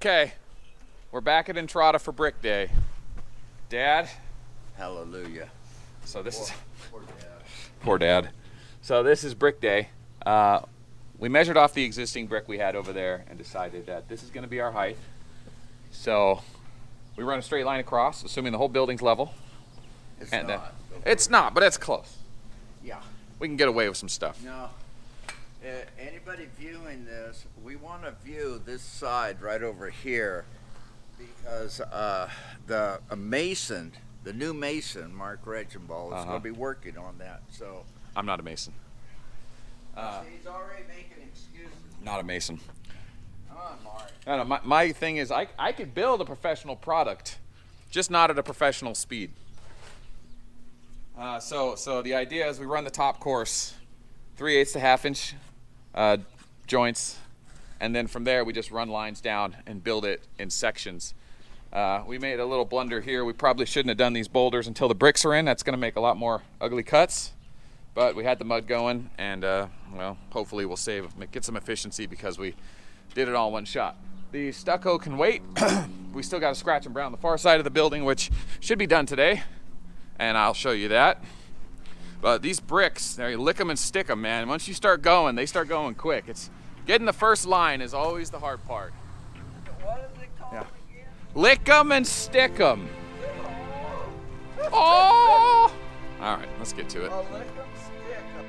Okay, we're back at Entrada for Brick Day. Dad? Hallelujah. So this is... Poor Dad. Poor Dad. So this is Brick Day. We measured off the existing brick we had over there and decided that this is going to be our height. So we run a straight line across, assuming the whole building's level. It's And not. it's not, but it's close. Yeah. We can get away with some stuff. No. Anybody viewing this, we want to view this side right over here because the mason, the new mason, Mark Regenball, is going to be working on that. So I'm not a mason. he's already making excuses. Not a mason. Come on, Mark. I don't know, my thing is I could build a professional product, just not at a professional speed. So the idea is we run the top course, 3/8 to 1/2 inch joints, and then from there we just run lines down and build it in sections. We made a little blunder here. We probably shouldn't have done these boulders until the bricks are in. That's going to make a lot more ugly cuts. But we had the mud going, and well, hopefully we'll get some efficiency because we did it all in one shot. The stucco can wait. We still got to scratch and brown the far side of the building, which should be done today, and I'll show you that. But these bricks, you lick them and stick them, man. Once you start going, they start going quick. It's getting the first line is always the hard part. What is it called again? Lick them and stick them. Oh! All right, let's get to it. Lick 'em, stick 'em.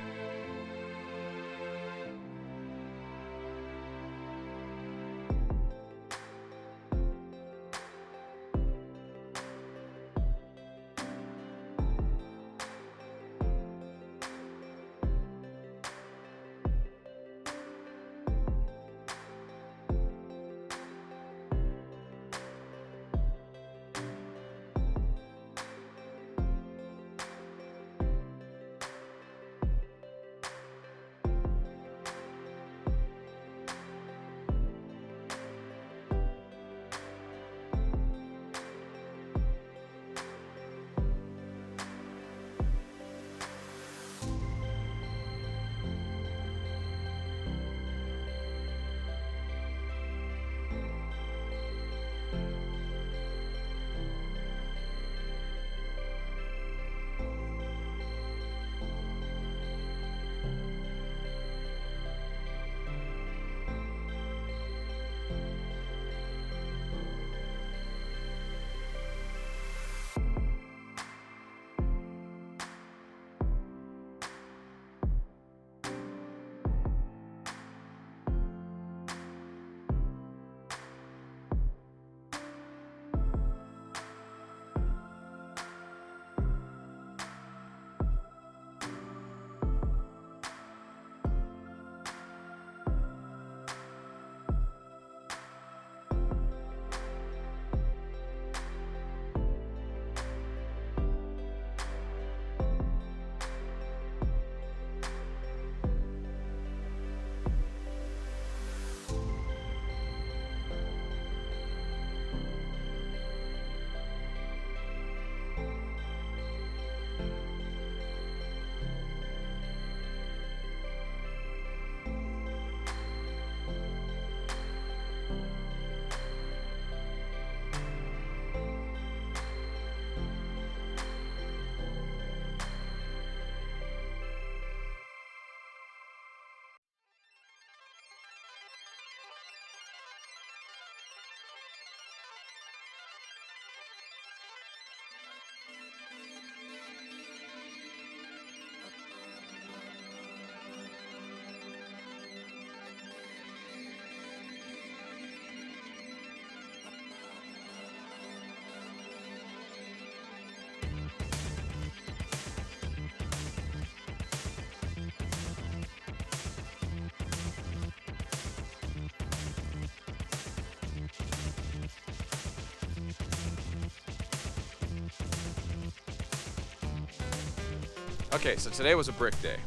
Okay, so today was a brick day,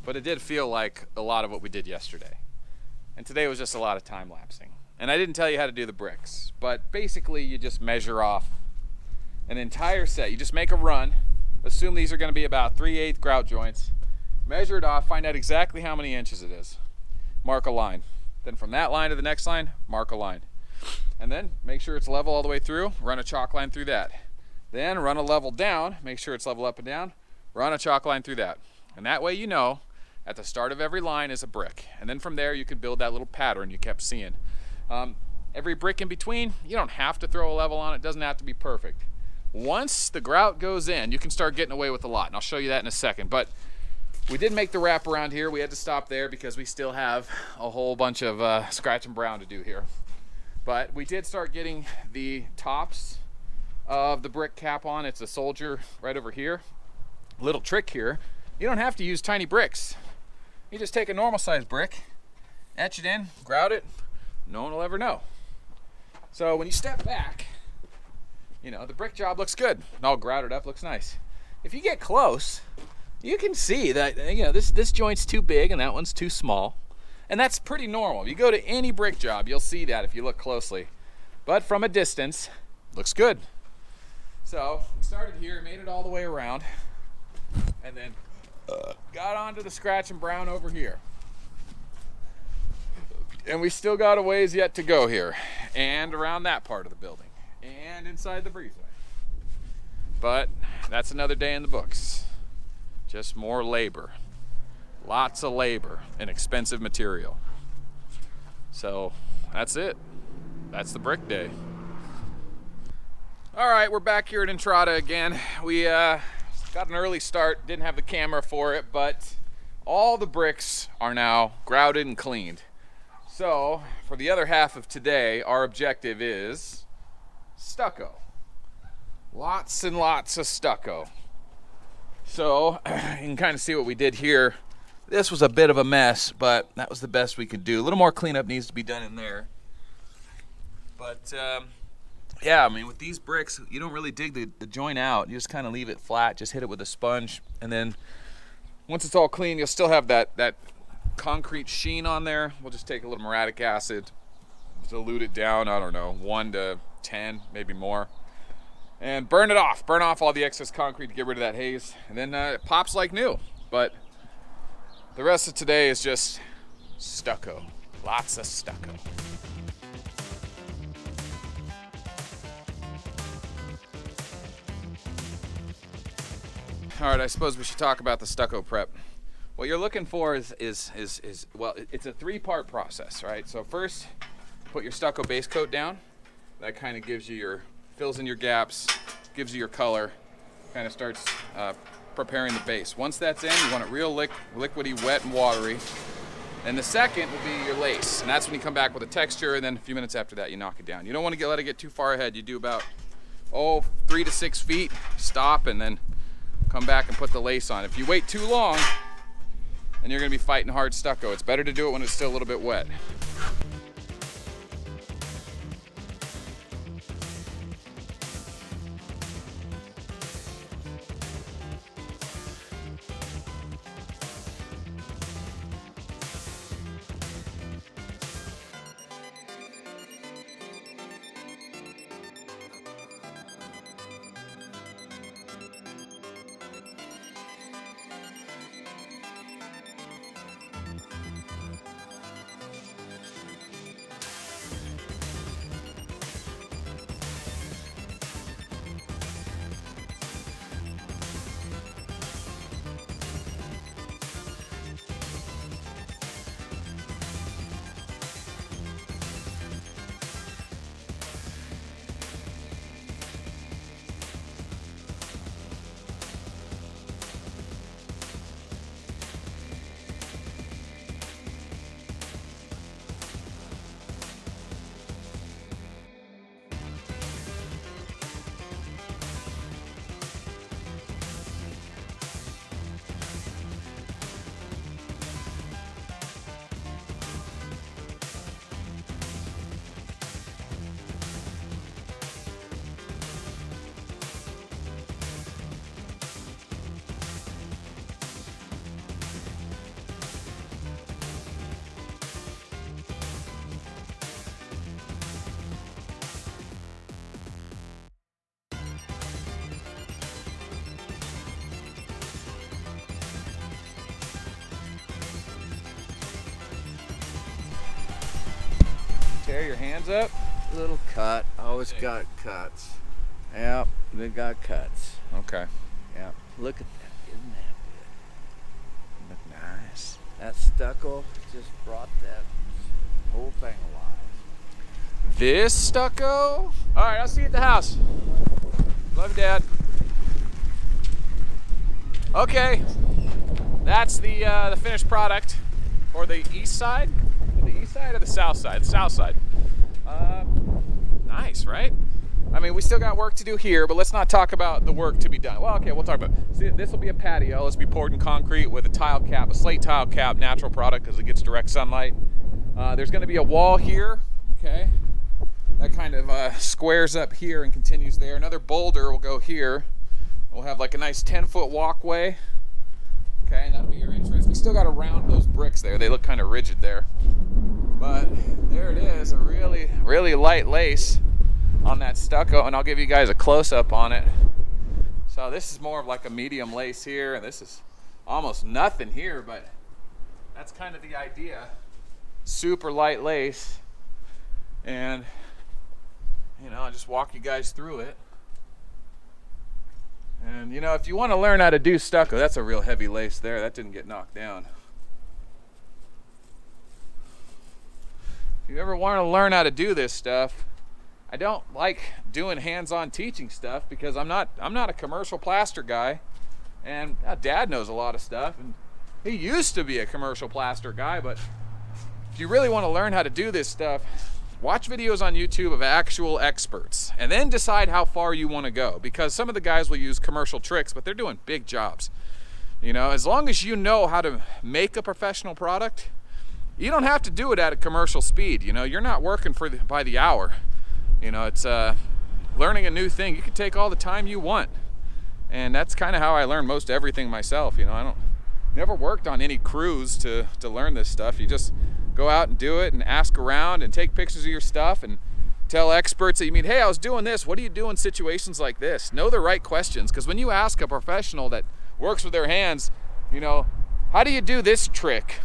but it did feel like a lot of what we did yesterday. And today was just a lot of time lapsing. And I didn't tell you how to do the bricks, but basically you just measure off an entire set. You just make a run, assume these are going to be about 3/8 grout joints, measure it off, find out exactly how many inches it is, mark a line. Then from that line to the next line, mark a line. And then make sure it's level all the way through, run a chalk line through that. Then run a level down, make sure it's level up and down, run a chalk line through that. And that way you know at the start of every line is a brick. And then from there you can build that little pattern you kept seeing. Every brick in between, you don't have to throw a level on it, doesn't have to be perfect. Once the grout goes in, you can start getting away with a lot, and I'll show you that in a second. But we did make the wrap around here. We had to stop there because we still have a whole bunch of scratch and brown to do here. But we did start getting the tops of the brick cap on. It's a soldier right over here. Little trick here, you don't have to use tiny bricks. You just take a normal sized brick, etch it in, grout it, no one will ever know. So when you step back, you know, the brick job looks good. All grouted up, looks nice. If you get close, you can see that, you know, this joint's too big and that one's too small. And that's pretty normal. If you go to any brick job, you'll see that if you look closely. But from a distance, looks good. So we started here, made it all the way around, and then got onto the scratch and brown over here. And we still got a ways yet to go here, and around that part of the building, and inside the breezeway. But that's another day in the books. Just more labor. Lots of labor and expensive material. So that's it. That's the brick day. All right, we're back here at Entrada again. We got an early start, didn't have the camera for it, but all the bricks are now grouted and cleaned. So for the other half of today, our objective is stucco. Lots and lots of stucco. So you can kind of see what we did here. This was a bit of a mess, but that was the best we could do. A little more cleanup needs to be done in there. But yeah, I mean, with these bricks, you don't really dig the joint out. You just kind of leave it flat, just hit it with a sponge. And then once it's all clean, you'll still have that concrete sheen on there. We'll just take a little muriatic acid, dilute it down, I don't know, 1 to 10, maybe more. And burn it off. Burn off all the excess concrete to get rid of that haze. And then it pops like new. But the rest of today is just stucco. Lots of stucco. All right, I suppose we should talk about the stucco prep. What you're looking for is well, it's a 3-part process, right? So first, put your stucco base coat down. That kind of gives you fills in your gaps, gives you your color, kind of starts preparing the base. Once that's in, you want it real liquidy, wet, and watery. And the second will be your lace, and that's when you come back with a texture, and then a few minutes after that, you knock it down. You don't want to let it get too far ahead. You do about 3 to 6 feet, stop, and then come back and put the lace on. If you wait too long, and you're going to be fighting hard stucco, it's better to do it when it's still a little bit wet. Tear your hands up. little cut. Always got cuts. Yep, they got cuts. Okay. Yep. Look at that. Isn't that good? Look nice. That stucco just brought that whole thing alive. This stucco? All right, I'll see you at the house. Love you, Dad. Okay, that's the finished product for the east side. The east side or the south side? The south side. Nice, right? I mean, we still got work to do here, but let's not talk about the work to be done. Well, okay, we'll talk about it. See, this will be a patio. Let's be poured in concrete with a tile cap, a slate tile cap, natural product because it gets direct sunlight. There's going to be a wall here, okay? That kind of squares up here and continues there. Another boulder will go here. We'll have like a nice 10-foot walkway. Okay, and that'll be your entrance. We still got to round those bricks there. They look kind of rigid there. But there it is, a really, really light lace on that stucco, and I'll give you guys a close-up on it. So this is more of like a medium lace here, and this is almost nothing here, but that's kind of the idea. Super light lace, and you know, I'll just walk you guys through it. And you know, if you want to learn how to do stucco, that's a real heavy lace there. That didn't get knocked down. If you ever want to learn how to do this stuff, I don't like doing hands-on teaching stuff because I'm not a commercial plaster guy, and Dad knows a lot of stuff, and he used to be a commercial plaster guy. But if you really want to learn how to do this stuff, watch videos on YouTube of actual experts and then decide how far you want to go, because some of the guys will use commercial tricks, but they're doing big jobs. You know, as long as you know how to make a professional product, you don't have to do it at a commercial speed. You know, you're not working by the hour. You know, it's learning a new thing. You can take all the time you want. And that's kind of how I learned most everything myself. You know, I never worked on any crews to learn this stuff. You just go out and do it and ask around and take pictures of your stuff and tell experts that you meet, hey, I was doing this. What do you do in situations like this? Know the right questions, because when you ask a professional that works with their hands, you know, how do you do this trick?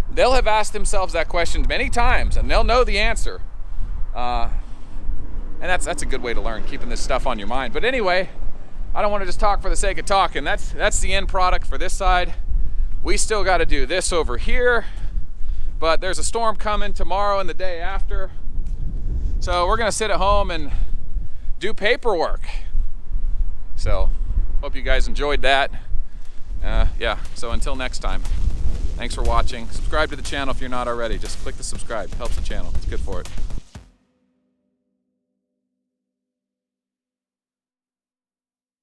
They'll have asked themselves that question many times and they'll know the answer. And that's a good way to learn, keeping this stuff on your mind. But anyway, I don't want to just talk for the sake of talking. That's the end product for this side. We still got to do this over here, but there's a storm coming tomorrow and the day after. So we're going to sit at home and do paperwork. So hope you guys enjoyed that. Yeah, so until next time, thanks for watching. Subscribe to the channel if you're not already. Just click the subscribe. It helps the channel. It's good for it.